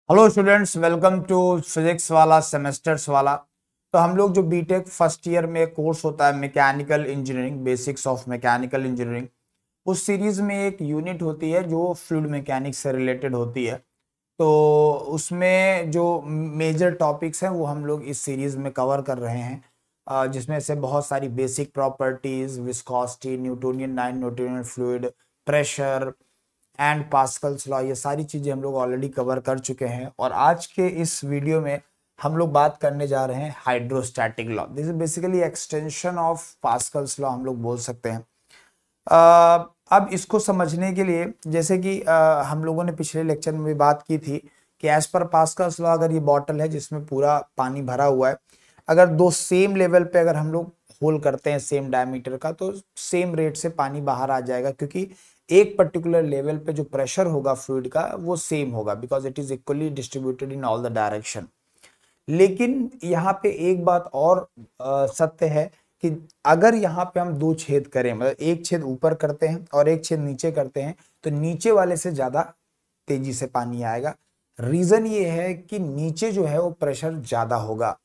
Hello students, welcome to physics वाला semesters वाला। तो हम लोग जो बीटेक फर्स्ट ईयर में कोर्स होता है mechanical engineering, basics of mechanical engineering, उस सीरीज में एक यूनिट होती है जो फ्लूइड मैकेनिक्स से रिलेटेड होती है। तो उसमें जो मेजर टॉपिक्स हैं वो हम लोग इस सीरीज में कवर कर रहे हैं, जिसमें से बहुत सारी basic properties, viscosity, Newtonian non Newtonian fluid, pressure and Pascal's law, ये सारी चीजें हम लोग ऑलरेडी कवर कर चुके हैं। और आज के इस वीडियो में हम लोग बात करने जा रहे हैं hydrostatic law. This is basically extension of Pascal's law हम लोग बोल सकते हैं। अब इसको समझने के लिए, जैसे कि हम लोगों ने पिछले लेक्चर में भी बात की थी कि एज पर पास्कल्स लॉ, अगर ये बॉटल है जिसमें पूरा पानी भरा हुआ है, अगर दो सेम लेवल पे अगर हम लोग होल करते हैं सेम डायमीटर का, तो सेम रेट से पानी बाहर आ जाएगा, क्योंकि एक पर्टिकुलर लेवल पे जो प्रेशर होगा फ्लूइड का वो सेम होगा, because it is equally distributed in all the direction. लेकिन यहाँ पे एक बात और सत्य है कि अगर यहाँ पे हम दो छेद करें, मतलब एक छेद ऊपर करते हैं और एक छेद नीचे करते हैं, तो नीचे वाले से ज्यादा तेजी से पानी आएगा। रीजन ये है कि नीचे जो है वो प्रेशर ज्यादा होगा।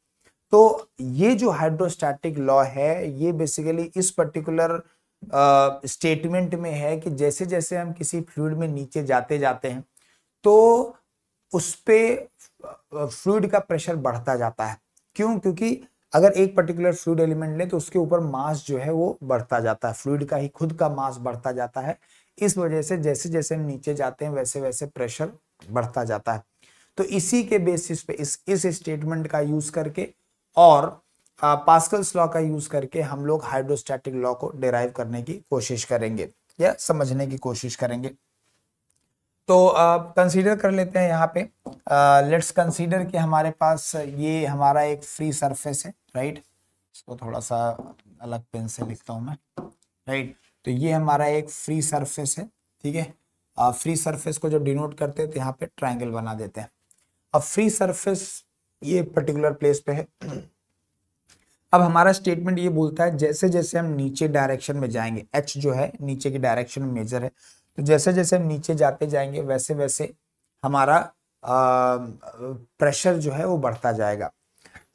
तो ये जो हाइड्रोस्टैटिक लॉ है, ये बेसिकली इस पर्टिकुलर स्टेटमेंट में है कि जैसे जैसे हम किसी फ्लूइड में नीचे जाते जाते हैं तो उस पे फ्लूइड का प्रेशर बढ़ता जाता है। क्यों? क्योंकि अगर एक पर्टिकुलर फ्लूइड एलिमेंट ले तो उसके ऊपर मास जो है वो बढ़ता जाता है, फ्लूइड का ही खुद का मास बढ़ता जाता है। इस वजह से जैसे जैसे हम नीचे जाते हैं वैसे वैसे प्रेशर बढ़ता जाता है। तो इसी के बेसिस पे इस स्टेटमेंट का यूज करके और पास्कल्स लॉ का यूज करके हम लोग हाइड्रोस्टैटिक लॉ को डिराइव करने की कोशिश करेंगे या समझने की कोशिश करेंगे। तो कंसीडर कर लेते हैं यहाँ पे, लेट्स कंसीडर कि हमारे पास ये हमारा एक फ्री सरफेस है, राइट। इसको थोड़ा सा अलग पेन से लिखता हूं मैं, राइट। तो ये हमारा एक फ्री सरफेस है, ठीक है। फ्री सरफेस को जब डिनोट करते हैं तो यहाँ पे ट्राइंगल बना देते हैं। अब फ्री सरफेस ये पर्टिकुलर प्लेस पे है। अब हमारा स्टेटमेंट ये बोलता है जैसे जैसे हम नीचे डायरेक्शन में जाएंगे, एच जो है नीचे की डायरेक्शन में मेजर है, तो जैसे जैसे हम नीचे जाते जाएंगे वैसे वैसे हमारा प्रेशर जो है वो बढ़ता जाएगा।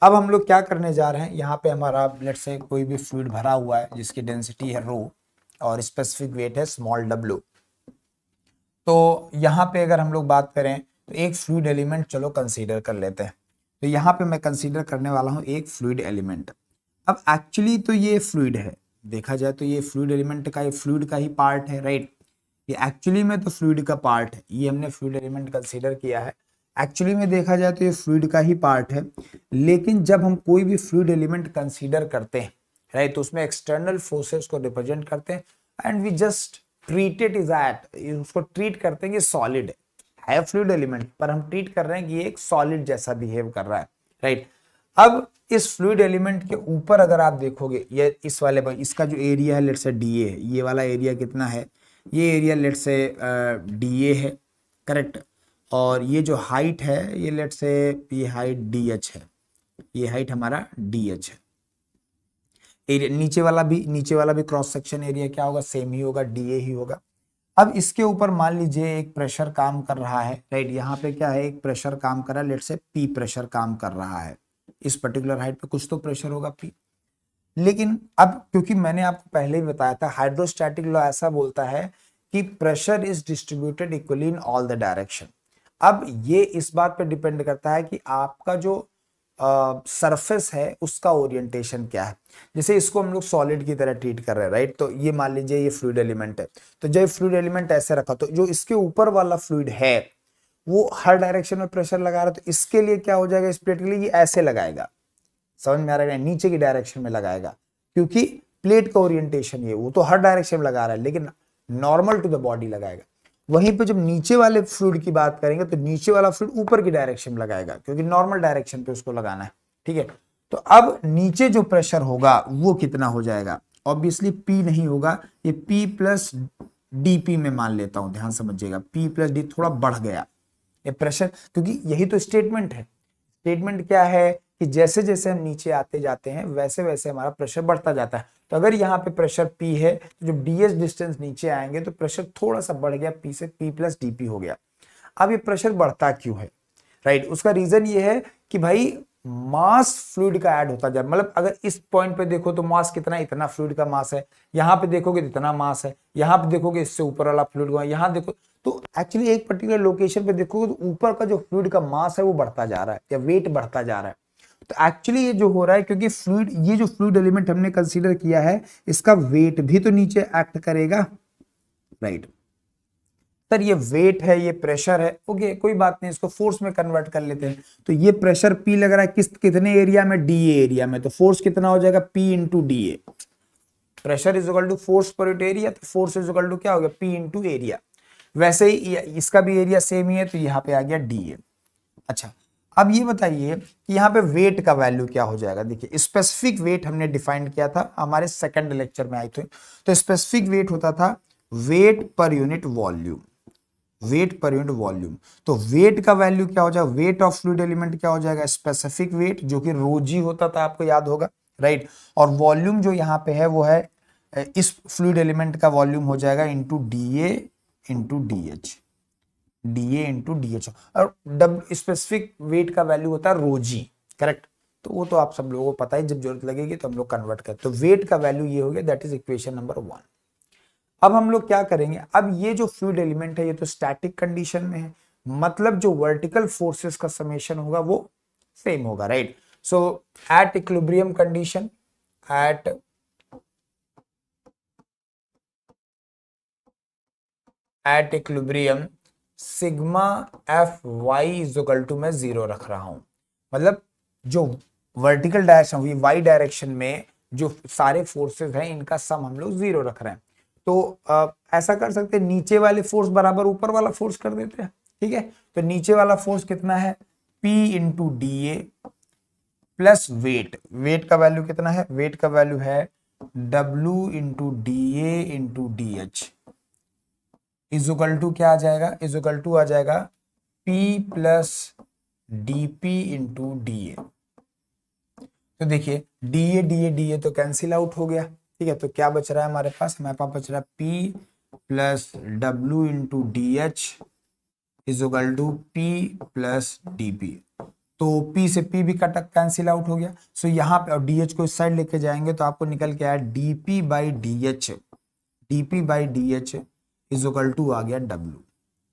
अब हम लोग क्या करने जा रहे हैं, यहाँ पे हमारा लेट्स से कोई भी फ्लूइड भरा हुआ है जिसकी डेंसिटी है रो और स्पेसिफिक वेट है स्मॉल w। तो यहाँ पे अगर हम लोग बात करें तो एक फ्लूइड एलिमेंट चलो कंसीडर कर लेते हैं। तो यहाँ पे मैं कंसीडर करने वाला हूँ एक फ्लूइड एलिमेंट। अब एक्चुअली तो ये फ्लूइड है, देखा जाए तो ये फ्लूइड एलिमेंट का, ये फ्लूइड का ही पार्ट है, राइट। ये एक्चुअली में तो फ्लूइड का पार्ट है, ये हमने फ्लूइड एलिमेंट कंसीडर किया है। एक्चुअली में देखा जाए तो ये फ्लूइड का ही पार्ट है। लेकिन जब हम कोई भी फ्लूइड एलिमेंट कंसीडर करते हैं, राइट, तो उसमें एक्सटर्नल फोर्सेस को रिप्रेजेंट करते हैं and we just treat it is that, उसको ट्रीट करते हैं कि सॉलिड है फ्लूइड एलिमेंट, पर हम ट्रीट कर रहे हैं कि ये एक सॉलिड जैसा बिहेव कर रहा है, राइट। अब इस फ्लूइड एलिमेंट के ऊपर अगर आप देखोगे, ये इस वाले पर इसका जो एरिया है लेट्स से डीए है, ये वाला एरिया कितना है, ये एरिया लेट्स से डीए है, करेक्ट। और ये जो हाइट है ये लेट्स से ये हाइट डीएच है, ये हाइट हमारा डीएच है। एरिया नीचे वाला भी क्रॉस सेक्शन एरिया क्या होगा, सेम ही होगा, डीए ही होगा। अब इसके ऊपर मान लीजिए एक प्रेशर काम कर रहा है, राइट। यहाँ पे क्या है, एक प्रेशर काम कर रहा है, लेट्स से पी प्रेशर काम कर रहा है। इस पर्टिकुलर हाइट पे कुछ तो प्रेशर होगा पी। लेकिन अब क्योंकि मैंने आपको पहले ही बताया था हाइड्रोस्टैटिक लॉ ऐसा बोलता है कि pressure is distributed equally in all the direction. अब ये इस बात पे डिपेंड करता है कि आपका जो सरफेस है उसका ओरिएंटेशन क्या है। जैसे इसको हम लोग सॉलिड की तरह ट्रीट कर रहे हैं, राइट। तो ये मान लीजिए ये फ्लूइड एलिमेंट है, तो जब फ्लूइड एलिमेंट ऐसे रखा तो जो इसके ऊपर वाला फ्लूइड है वो हर डायरेक्शन में प्रेशर लगा रहा है, तो इसके लिए क्या हो जाएगा, इस प्लेट के लिए ये ऐसे लगाएगा, समझ में आ रहा है, नीचे की डायरेक्शन में लगाएगा, क्योंकि प्लेट का ओरिएंटेशन ये, वो तो हर डायरेक्शन में लगा रहा है लेकिन नॉर्मल टू द बॉडी लगाएगा। वहीं पे जब नीचे वाले फ्लूइड की बात करेंगे तो नीचे वाला फ्लूइड ऊपर की डायरेक्शन में लगाएगा, क्योंकि नॉर्मल डायरेक्शन पे उसको लगाना है, ठीक है। तो अब नीचे जो प्रेशर होगा वो कितना हो जाएगा, ऑब्वियसली पी नहीं होगा, ये पी प्लस डीपी में मान लेता हूं, ध्यान समझिएगा, पी प्लस डी थोड़ा बढ़ गया ये प्रेशर, क्योंकि यही तो स्टेटमेंट है। स्टेटमेंट क्या है कि जैसे जैसे हम नीचे आते जाते हैं वैसे वैसे हमारा प्रेशर बढ़ता जाता है। तो अगर यहाँ पे प्रेशर P है तो जब ds डिस्टेंस नीचे आएंगे तो प्रेशर थोड़ा सा बढ़ गया, P से P प्लस dP हो गया। अब ये प्रेशर बढ़ता क्यों है, राइट। उसका रीजन ये है कि भाई मास फ्लूइड का ऐड होता जाए, मतलब अगर इस पॉइंट पे देखो तो मास कितना, इतना फ्लूइड का मास है, यहाँ पे देखोगे तो इतना मास है, यहाँ पे देखोगे इससे ऊपर वाला फ्लूइड का, यहाँ देखो तो एक्चुअली एक पर्टिकुलर लोकेशन पे देखोगे तो ऊपर का जो फ्लूइड का मास है वो बढ़ता जा रहा है या वेट बढ़ता जा रहा है। तो एक्चुअली ये जो हो रहा है, क्योंकि फ्लूइड, ये जो फ्लूइड एलिमेंट हमने कंसीडर किया है, इसका वेट भी तो नीचे एक्ट करेगा, राइट। सर ये वेट है, ये प्रेशर है, ओके कोई बात नहीं, इसको फोर्स में कन्वर्ट कर लेते हैं। तो ये प्रेशर P लग रहा है कितने एरिया में, DA एरिया में, तो फोर्स कितना हो जाएगा, P into DA। Pressure is equal to force per unit area, तो फोर्स इज इक्वल टू क्या हो गया, P इंटू एरिया। वैसे ही इसका भी एरिया सेम ही है, तो यहाँ पे आ गया DA। अच्छा, अब ये बताइए कि यहाँ पे वेट का वैल्यू क्या हो जाएगा। देखिए स्पेसिफिक वेट हमने डिफाइन किया था हमारे सेकंड लेक्चर में आई थी, तो स्पेसिफिक वेट होता था weight per unit volume, weight per unit volume. तो वेट का वैल्यू क्या हो जाएगा, वेट ऑफ फ्लूइड एलिमेंट क्या हो जाएगा, स्पेसिफिक वेट, जो कि ρg होता था, आपको याद होगा, राइट। और वॉल्यूम जो यहाँ पे है वो है इस फ्लूइड एलिमेंट का वॉल्यूम हो जाएगा into DA into DH, DA into DH। और स्पेसिफिक वेट का वैल्यू होता है ρg, करेक्ट। तो वो तो आप सब लोगों को पता है, जब जरूरत लगेगी तो हम लोग कन्वर्ट करते। तो वेट का वैल्यू ये हो गया, दैट इज इक्वेशन नंबर 1। अब हम लोग क्या करेंगे, अब ये जो फ्लूइड एलिमेंट है ये तो स्टैटिक कंडीशन में है, मतलब जो वर्टिकल फोर्सेस का समेशन होगा वो सेम होगा, right. So at equilibrium condition, at equilibrium sigma F Y is equal to मैं 0 रख रहा हूं, मतलब जो वर्टिकल डायरेक्शन हुई वाई डायरेक्शन में जो सारे फोर्सेस हैं इनका सम हम लोग 0 रख रहे हैं। तो ऐसा कर सकते हैं, नीचे वाले फोर्स बराबर ऊपर वाला फोर्स कर देते हैं, ठीक है। तो नीचे वाला फोर्स कितना है, P into DA plus weight, weight का वैल्यू कितना है, वेट का वैल्यू है W into DA into DH is equal to क्या आ जाएगा, इज इक्वल टू आ जाएगा P plus DP into DA। तो देखिए DA तो कैंसिल आउट हो गया, ठीक है। तो क्या बच रहा है हमारे पास, बच रहा है P plus W into DH is equal to P plus DP। तो P से P भी कट कैंसिल आउट हो गया। सो यहाँ पे और DH को इस साइड लेके जाएंगे तो आपको निकल के आया DP by DH, DP by DH is equal to आ गया W,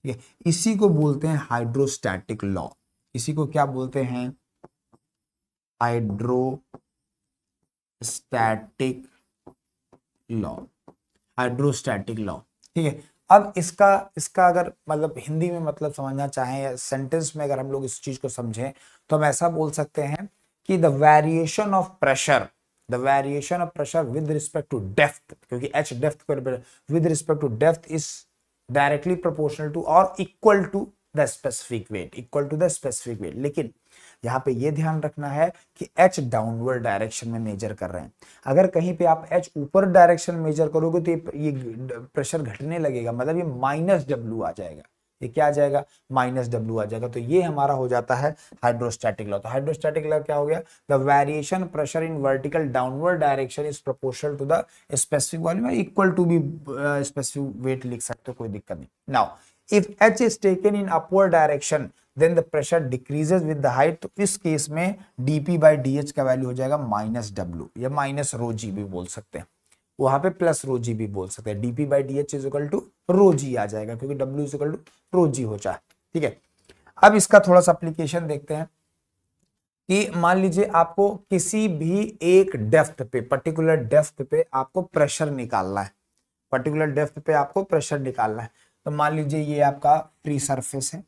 ठीक है। इसी को बोलते हैं हाइड्रोस्टैटिक लॉ, इसी को क्या बोलते हैं, हाइड्रोस्टैटिक लॉ, हाइड्रोस्टैटिक लॉ, ठीक है। अब इसका अगर मतलब हिंदी में मतलब समझना चाहें या सेंटेंस में अगर हम लोग इस चीज को समझें तो हम ऐसा बोल सकते हैं कि the variation of pressure with respect to depth, क्योंकि H depth with respect to depth is directly proportional to और equal to the specific weight, लेकिन यहाँ पे ये ध्यान रखना है कि H डाउनवर्ड डायरेक्शन में मेजर कर रहे हैं। अगर कहीं पे आप H ऊपर डायरेक्शन मेजर करोगे तो ये प्रेशर घटने लगेगा, मतलब ये माइनस W आ जाएगा, ये क्या आ जाएगा, माइनस W आ जाएगा। तो ये हमारा हो जाता है हाइड्रोस्टैटिक लॉ। तो हाइड्रोस्टैटिक लॉ क्या हो गया, the variation pressure in vertical downward direction is proportional to the specific volume, equal to भी स्पेसिफिक वेट लिख सकते हो, कोई दिक्कत नहीं। Now if H is taken in upward direction then the pressure decreases with the height, तो इस case में dP by DH का वैल्यू हो जाएगा माइनस W या माइनस ρg भी बोल सकते हैं, वहां पे प्लस ρg भी बोल सकते हैं। dP by DH is equal to ρg आ जाएगा क्योंकि W is equal to ρg हो जाए, ठीक है। अब इसका थोड़ा सा एप्लीकेशन देखते हैं कि मान लीजिए आपको किसी भी एक डेप्थ पे, पर्टिकुलर डेप्थ पे आपको प्रेशर निकालना है, तो मान लीजिए ये आपका फ्री सरफेस है,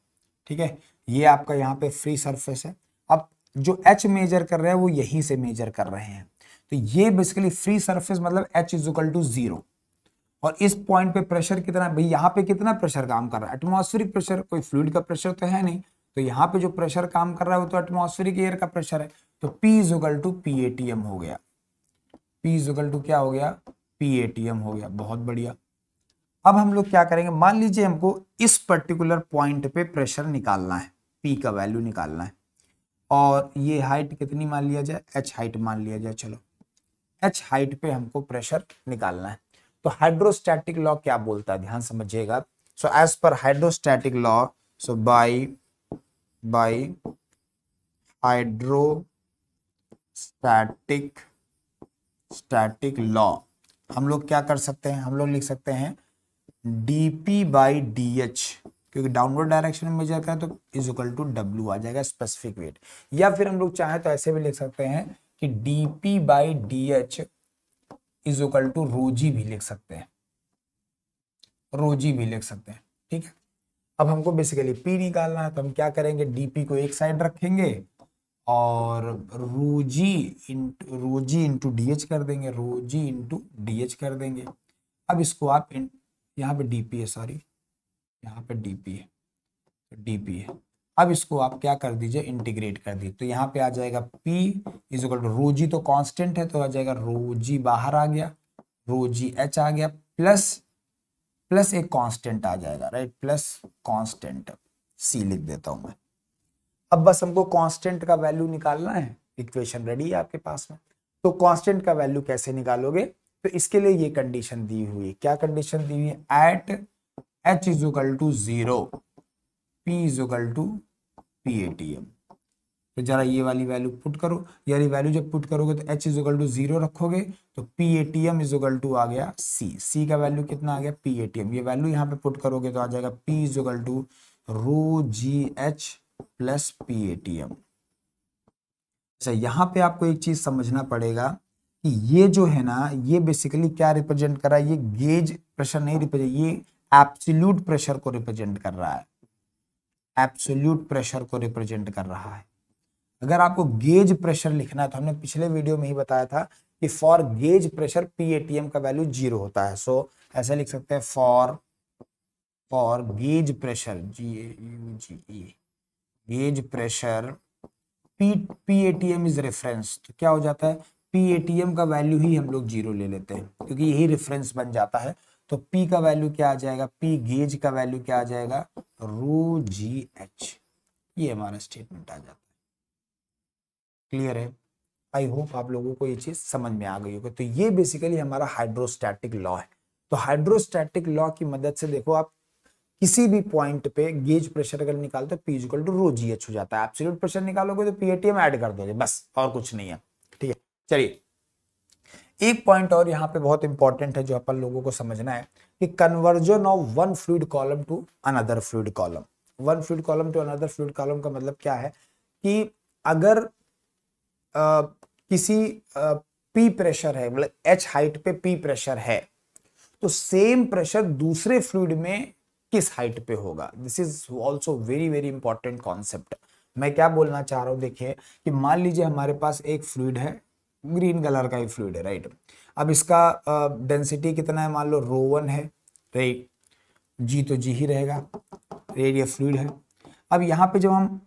ठीक है, ये आपका यहाँ पे फ्री सरफेस है। अब जो H मेजर कर रहे हैं वो यहीं से मेजर कर रहे हैं, तो ये बेसिकली फ्री सरफेस मतलब H इज इक्वल टू 0। और इस पॉइंट पे प्रेशर कितना, भाई यहाँ पे कितना प्रेशर काम कर रहा है, एटमॉस्फेरिक प्रेशर, कोई फ्लूइड का प्रेशर तो है नहीं, तो यहाँ पे जो प्रेशर काम कर रहा है वो तो एटमॉस्फेरिक एयर का प्रेशर है। तो P is equal to PATM हो गया, P इज इक्वल टू क्या हो गया, PATM हो गया, बहुत बढ़िया। अब हम लोग क्या करेंगे, मान लीजिए हमको इस पर्टिकुलर पॉइंट पे प्रेशर निकालना है, P का वैल्यू निकालना है, और ये हाइट कितनी मान लिया जाए, H हाइट मान लिया जाए, चलो H हाइट पे हमको प्रेशर निकालना है। तो हाइड्रोस्टैटिक लॉ क्या बोलता है, ध्यान समझिएगा। So as per hydrostatic law, so by by hydrostatic law हम लोग क्या कर सकते हैं, हम लोग लिख सकते हैं dp बाई डी क्योंकि डाउनवर्ड डायरेक्शन में मेजर करें तो इज इक्वल टू W आ जाएगा स्पेसिफिक वेट, या फिर हम लोग चाहें तो ऐसे भी लिख सकते हैं कि dp by D is equal to rho g भी लिख सकते हैं, रोजी भी लिख सकते हैं। ठीक है, अब हमको बेसिकली P निकालना है तो हम क्या करेंगे, dp को एक साइड रखेंगे और रोजी इंटू डी कर देंगे, रोजी इंटू डी कर देंगे। अब इसको आप यहाँ पे dp है, सॉरी यहाँ पे dp है, तो dp है। अब इसको आप क्या कर दीजिए, इंटीग्रेट कर दीजिए, तो यहाँ पे आ जाएगा p इज इक्वल टू रोजी तो कांस्टेंट है तो आ जाएगा रोजी बाहर आ गया, रोजी h आ गया, प्लस एक कांस्टेंट आ जाएगा, राइट, प्लस कांस्टेंट c लिख देता हूं मैं। अब बस हमको कांस्टेंट का वैल्यू निकालना है, इक्वेशन रेडी है आपके पास में। तो कांस्टेंट का वैल्यू कैसे निकालोगे, तो इसके लिए ये कंडीशन दी हुई है, क्या कंडीशन दी हुई है, at h is equal to 0 p is equal to PATM। तो जरा ये वाली वैल्यू पुट करो, यानी वैल्यू जब पुट करोगे तो h इज इक्वल टू 0 रखोगे तो PATM इज इक्वल टू आ गया c का वैल्यू कितना आ गया PATM, ये वैल्यू यहाँ पे पुट करोगे तो आ जाएगा p is equal to rho GH plus PATM। अच्छा, यहाँ पे आपको एक चीज समझना पड़ेगा कि ये जो है ना, ये बेसिकली क्या रिप्रेजेंट कर रहा है, ये गेज प्रेशर नहीं रिप्रेजेंट, ये एब्सोल्यूट प्रेशर को रिप्रेजेंट कर रहा है, एब्सोल्यूट प्रेशर को रिप्रेजेंट कर रहा है। अगर आपको गेज प्रेशर लिखना है तो हमने पिछले वीडियो में ही बताया था कि फॉर गेज प्रेशर PATM का वैल्यू 0 होता है। सो ऐसे लिख सकते हैं for gauge pressure GAUGE, gauge pressure PATM is reference, तो क्या हो जाता है, PATM का वैल्यू ही हम लोग 0 ले लेते हैं क्योंकि यही रेफरेंस बन जाता है। तो P का वैल्यू क्या आ जाएगा, P गेज का वैल्यू क्या आ जाएगा, रो GH, ये हमारा स्टेटमेंट आ जाता है। क्लियर है, आई होप आप लोगों को ये चीज समझ में आ गई होगी। तो ये बेसिकली हमारा हाइड्रोस्टैटिक लॉ है। तो हाइड्रोस्टैटिक लॉ की मदद से देखो आप किसी भी पॉइंट पे गेज प्रेशर अगर निकालते P equal to rho GH हो जाता है, एब्सोल्यूट प्रेशर निकालोगे तो PATM ऐड कर दोगे, बस और कुछ नहीं है। ठीक है, चलिए एक पॉइंट और यहाँ पे बहुत इंपॉर्टेंट है जो अपन लोगों को समझना है कि conversion of one fluid column to another fluid column. One fluid column to another fluid column का मतलब क्या है कि अगर किसी P प्रेशर है, मतलब H हाइट पे P प्रेशर है, तो सेम प्रेशर दूसरे फ्लूइड में किस हाइट पे होगा। This is also very very important concept. मैं क्या बोलना चाह रहा हूं, देखिए कि मान लीजिए हमारे पास एक फ्लूइड है, ग्रीन कलर का ही फ्लूइड है, राइट। अब इसका डेंसिटी कितना है, मान लो ρ1 है, राइट, G तो G ही रहेगा, एरिया फ्लूइड है। अब यहाँ पे जब हम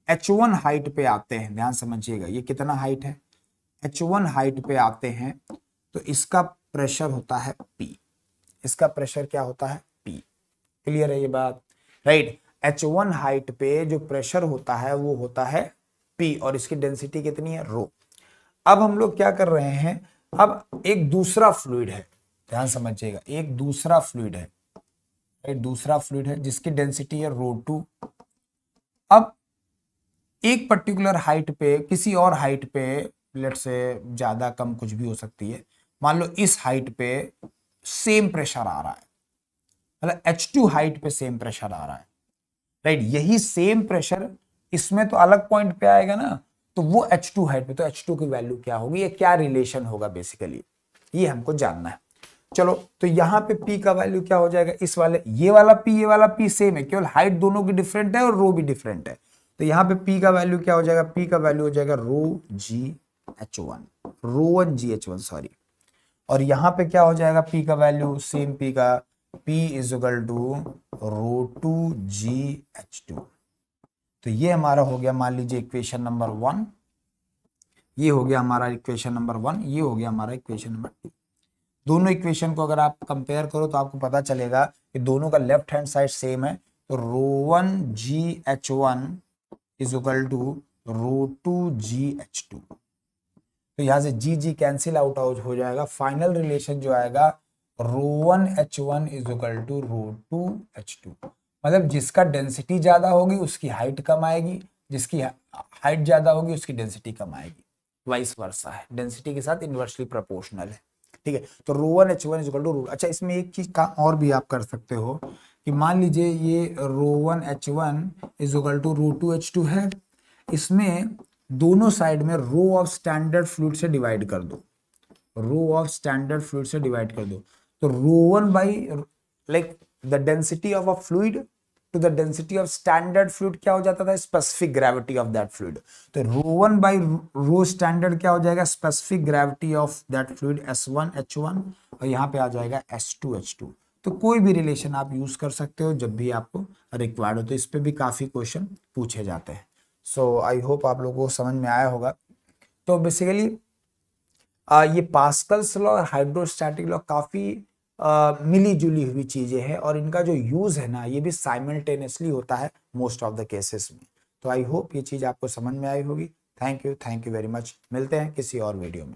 H1 हाइट पे आते हैं, ध्यान समझिएगा, ये कितना हाइट है, H1 हाइट पे आते हैं तो इसका प्रेशर होता है P, इसका प्रेशर क्या होता है P। क्लियर है ये बात, राइट। H1 हाइट पे जो प्रेशर होता है वो होता है P और इसकी डेंसिटी कितनी है ρ। अब हम लोग क्या कर रहे हैं, अब एक दूसरा फ्लूइड है, ध्यान समझिएगा, एक दूसरा फ्लूइड है, एक दूसरा फ्लूइड है जिसकी डेंसिटी है ρ2। अब एक पर्टिकुलर हाइट पे, किसी और हाइट पे, लेट से ज्यादा कम कुछ भी हो सकती है, मान लो इस हाइट पे सेम प्रेशर आ रहा है, मतलब H2 हाइट पे सेम प्रेशर आ रहा है, राइट। यही सेम प्रेशर इसमें तो अलग पॉइंट पे आएगा ना, तो वो H2 हाइट पे, तो H2 की वैल्यू क्या होगी, ये क्या रिलेशन होगा, बेसिकली ये हमको जानना है। चलो, तो यहाँ पे P का वैल्यू क्या हो जाएगा, इस वाले, ये वाला P सेम है, केवल हाइट दोनों की डिफरेंट है और रो भी डिफरेंट है। तो यहाँ पे P का वैल्यू क्या हो जाएगा, P का वैल्यू हो जाएगा रो GH1 सॉरी। और यहाँ पे क्या हो जाएगा P का वैल्यू, सेम P का, P is equal to ρ2 GH2। तो ये हमारा हो गया, मान लीजिए इक्वेशन नंबर 1, ये हो गया हमारा इक्वेशन नंबर 1, ये हो गया हमारा इक्वेशन नंबर 2। दोनों इक्वेशन को अगर आप कंपेयर करो तो आपको पता चलेगा कि दोनों का लेफ्ट हैंड साइड सेम है। तो ρ1 GH1 is equal to ρ2 GH2। तो यहां से G कैंसिल आउट हो जाएगा, फाइनल रिलेशन जो आएगा ρ1 H1 is equal to ρ2 H2। मतलब जिसका डेंसिटी ज्यादा होगी उसकी हाइट कम आएगी, जिसकी हाइट ज्यादा होगी उसकी डेंसिटी कम आएगी, वाइस वर्सा है, डेंसिटी के साथ इनवर्सली प्रोपोर्शनल है। ठीक है, तो ρ1 H1 इज इक्वल टू रो। अच्छा, इसमें एक चीज का और भी आप कर सकते हो कि मान लीजिए ये ρ1 H1 is equal to ρ2 H2 है, इसमें दोनों साइड में रो ऑफ स्टैंडर्ड फ्लूइड से डिवाइड कर दो, रो ऑफ स्टैंडर्ड फ्लूइड से डिवाइड कर दो, तो ρ1 by like the density of a fluid to the density of standard fluid क्या हो जाता था, specific gravity of that fluid. तो ρ1 बाई रो स्टैंडर्ड क्या हो जाएगा, specific gravity of that fluid S1 H1, और यहाँ पे आ जाएगा S2 H2। तो कोई भी रिलेशन आप यूज कर सकते हो जब भी आपको रिक्वायर्ड हो, तो इस पे भी काफी क्वेश्चन पूछे जाते हैं। सो आई होप आप लोगों को समझ में आया होगा। तो बेसिकली ये पास्कल्स लॉ और हाइड्रोस्टैटिक लॉ काफी मिली जुली हुई चीजें हैं, और इनका जो यूज है ना ये भी साइमल्टेनियसली होता है मोस्ट ऑफ द केसेस में। तो आई होप ये चीज आपको समझ में आई होगी। Thank you very much. मिलते हैं किसी और वीडियो में।